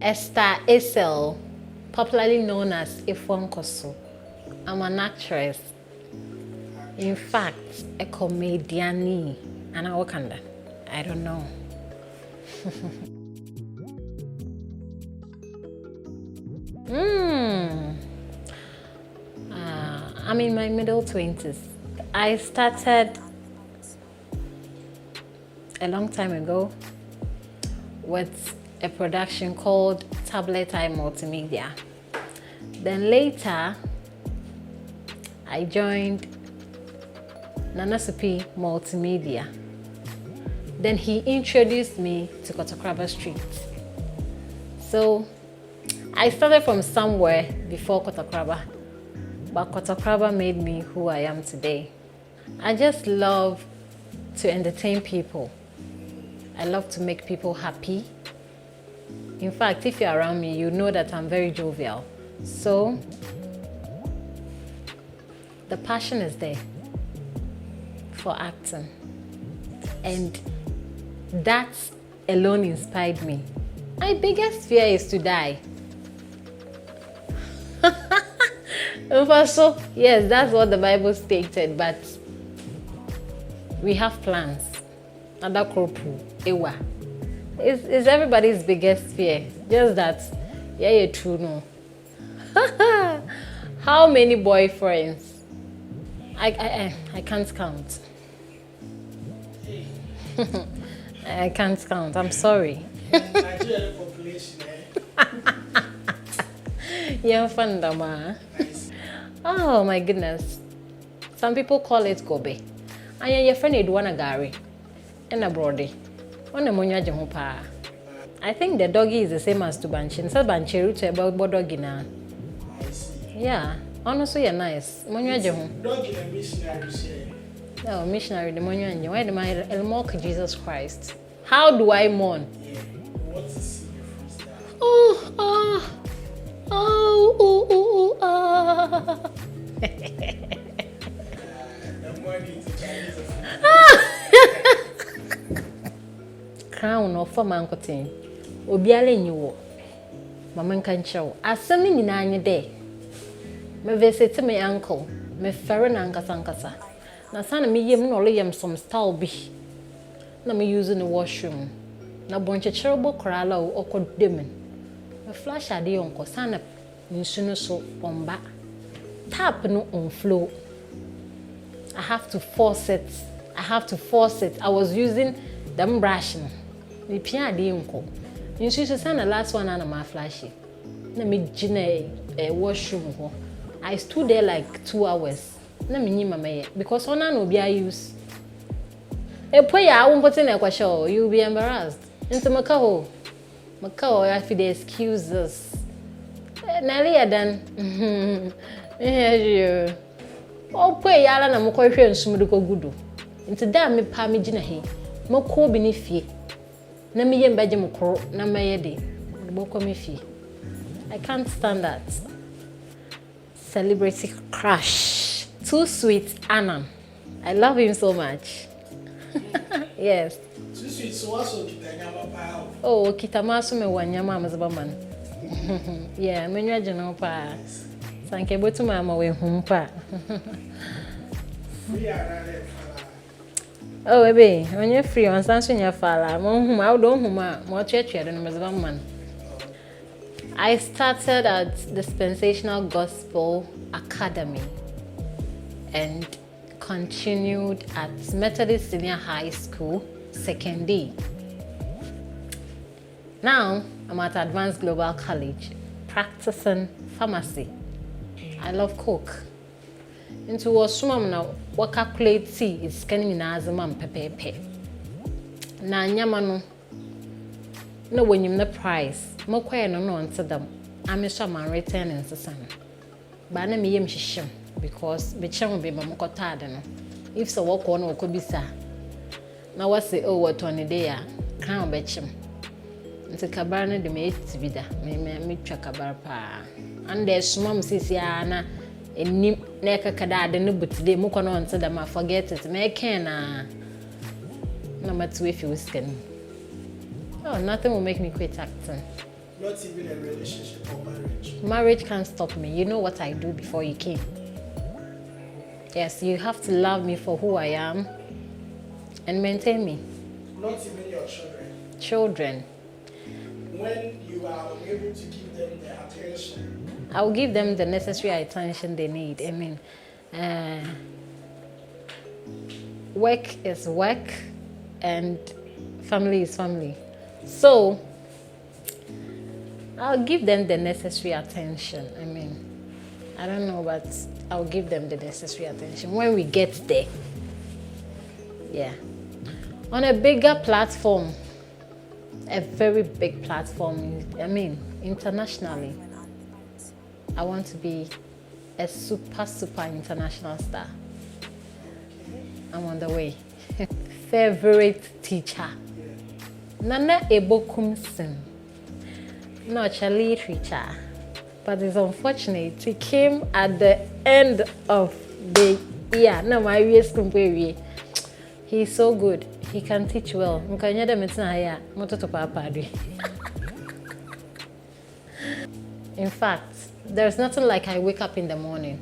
Esther Isel, popularly known as Effua Nkoso. I'm an actress. In fact, a comedian. And I work on that. I don't know. I'm in my middle 20s. I started a long time ago with a production called Tablet Eye Multimedia. Then later, I joined Nanasupi Multimedia. Then he introduced me to Kotokraba Street. So I started from somewhere before Kotokraba, but Kotokraba made me who I am today. I just love to entertain people. I love to make people happy. In fact, if you're around me, you know that I'm very jovial. So the passion is there for acting. And that alone inspired me. My biggest fear is to die. So, yes, that's what the Bible stated, but we have plans. It's everybody's biggest fear. Just that, yeah, you're true, no. How many boyfriends? I can't count. I can't count. I'm sorry. Nigerian population, Yeah, fun, Dama. Oh my goodness. Some people call it Gobe. And your friend Edwana Gary and a brody. I think the doggy is the same as Tubanchin. So Bancheru to about Bodogina. Yeah, honestly, you're nice. Doggy and missionary share. Oh, missionary, the Monyo, why do I mock Jesus Christ? How do I mourn? Yeah. What is your freestyle? The money to Chinese Crown or for Mancotin. Obiale you. Mamma can show. As something in any day. Me visit to my uncle, me ferren ankasankasa. Na sana me yem no yem some style be. Na me using the washroom. Na bonche cherebo krala o okodemen. Me flash ade onko sana nsu no so omba. Tap no on flow. I have to force it. I was using them brush no. Me pia ade onko. Nsu so sana last one na ma flash. Na me gina washroom ho. I stood there like 2 hours. Na me mama because ona no be I use. E po ya won put in a show, you'll be embarrassed. Into Macao, I feel the excuses. Nearly done. Yeah, oh, pray Alan and Mokoy and Sumuduko Gudu. Into that me pa me gina he. Moko beneath ye. Na me yen bajamoko, na mayede. Boko me fee. I can't stand that. Celebrity crush. Too sweet, Anna. I love him so much. Yes. Too sweet, so also Kitanyama Pao. Oh, Kitamasu me wanyama mazabaman. Yeah, menu general pa. Sanke botu mama we humpa. Oh, baby, when you're free on Sansun your fala, mon I don't huma, more church than mazabaman. I started at Dispensational Gospel Academy and continued at Methodist Senior High School, 2nd D. Now, I'm at Advanced Global College, practicing pharmacy. I love cook. Into what swam now, what calculate tea is scanning in Azamam pepe. Na nyamano. No, when you the price, more quiet no answer them. I'm a shaman returning to son. But I'm a shishim because the chum will be mamma. If so, walk on or could be sa. Now, what's the over 20 day? Crown betchim. It's a cabana de mate to be there. May meet Chakabar pa. And there's mum says Yana and nip neka kada the nubut de mukono answer them. I forget it. Make number 2 if you skin. Oh, nothing will make me quit acting. Not even a relationship or marriage. Marriage can't stop me. You know what I do before you came. Yes, you have to love me for who I am and maintain me. Not even your children. Children. When you are able to give them the attention, I will give them the necessary attention they need. I mean, work is work and family is family. So, I'll give them the necessary attention. I mean, I don't know, but I'll give them the necessary attention when we get there. Yeah. On a bigger platform, a very big platform, I mean, internationally, I want to be a super international star. I'm on the way. Favorite teacher? Nana Ebokum Sim. Not a literature, but it's unfortunate. He came at the end of the year. No, my year's compare. He's so good. He can teach well. In fact, there's nothing like I wake up in the morning.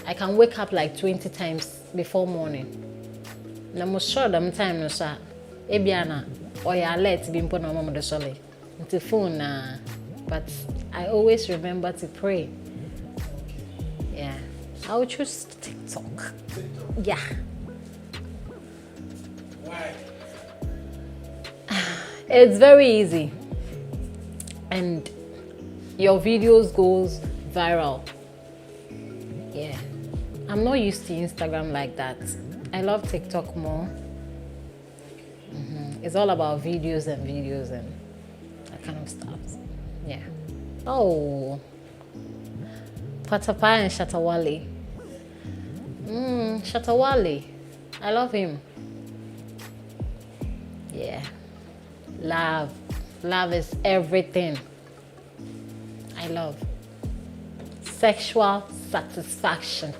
I can wake up like 20 times before morning. Na mo sure them time no sa. Ebiana or ya alert bimpo na mama de sole. Into phone na. But I always remember to pray. Yeah. I will choose TikTok. Yeah. why? It's very easy. And your videos goes viral. Yeah. I'm not used to Instagram like that. I love TikTok more. It's all about videos and that kind of stuff. Yeah. Oh. Patapa and Shatawale. Shatawale. I love him. Yeah. Love. Love is everything. I love. Sexual satisfaction.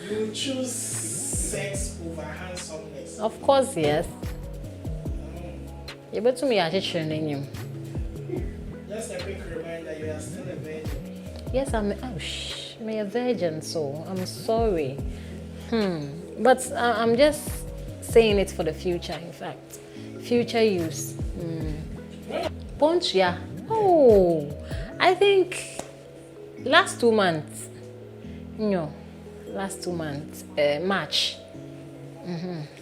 You choose sex over handsomeness. Of course, yes. You better me children him. Just a quick reminder, you are still a virgin. Yes, I'm a virgin, so I'm sorry. But I'm just saying it for the future, in fact. Future use. Ponchia. Oh, I think last 2 months. No, last 2 months. March.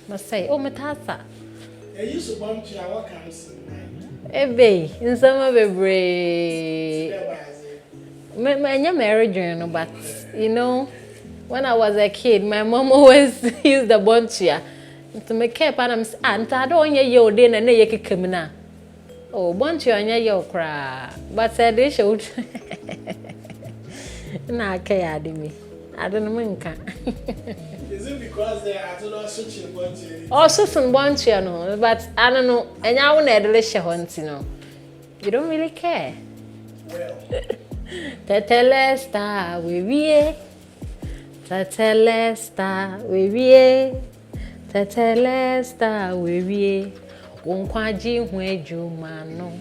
Must say, oh, Matasa. I used to bump you, what comes in mind? Ebe, in summer, baby. I'm married, but you know, when I was a kid, my mom always used the bonchia to make care. And I don't hear your dinner, and you come now. Oh, bonchia, and your cry. But said they should. Nah, care, me. I don't know. Is it because they are not switching bonchia? Also, some bonchia, no, but I don't know. And I won't delicious hunt, you know. You don't really care. Well. Tetelesta wewie Tetelesta wewie Tetelesta wewie Wonkwaji hu ejuma no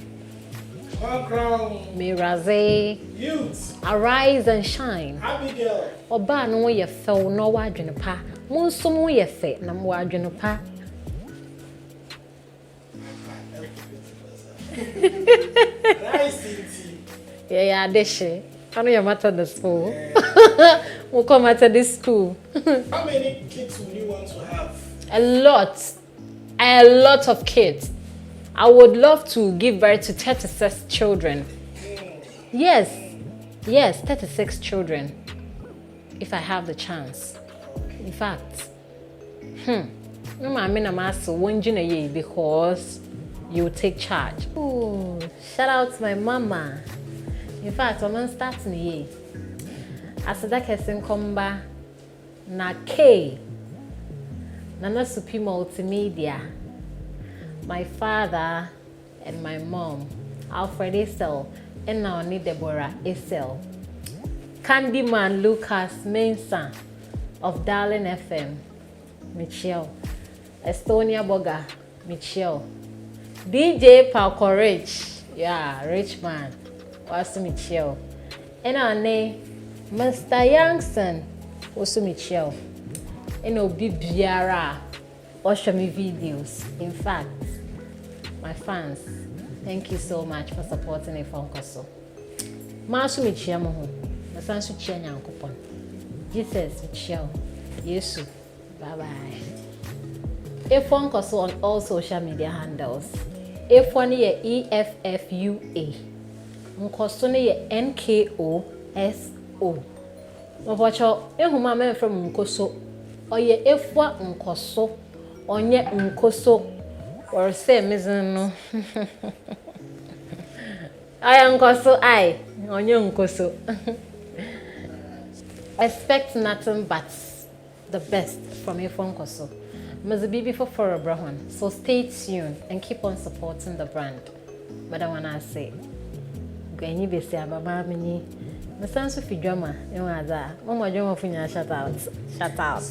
Miraze Youth. Arise and shine Abigail. Oba no ye few no wadwene pa Monso mo ye fe na mo wadwene pa Yeah, Deshe. I know you're matter the school. We'll come at this school. How many kids would you want to have? A lot of kids. I would love to give birth to 36 children. Yes, 36 children. If I have the chance. In fact, no, I mean, I'm asking one year because you take charge. Ooh, shout out to my mama. In fact, I'm starting here. As that person come back, na K, Nana Supi Multimedia, my father and my mom, Alfred Isel, and now need Deborah Isel, Candyman Lucas Mensa of Darling FM, Michelle, Estonia Boga, Michelle, DJ Paul Courage, Yeah, rich man. What's me chill? And our name, Mr. Youngson, also me chill. And Obi Biara, watch me videos. In fact, my fans, thank you so much for supporting Effua Nkoso. Masu me chill mo. Masansu chill nyankopon. Jesus chill. Yesu. Bye bye. Effua Nkoso on all social media handles. Effua ni ye EFFUA. Nkoso ni ye NKOSO. Mapacho ehuma me from Nkoso. Oye Effua Nkoso. Onye Nkoso. Or say mizin no. Aya Nkoso ai. Onye Nkoso. Expect nothing but the best from Effua Nkoso. Must be before Brahman. So stay tuned and keep on supporting the brand. But I wanna say, Gwenny be say Baba Mini. The sense of drama, you know, Mama drama for your shout out.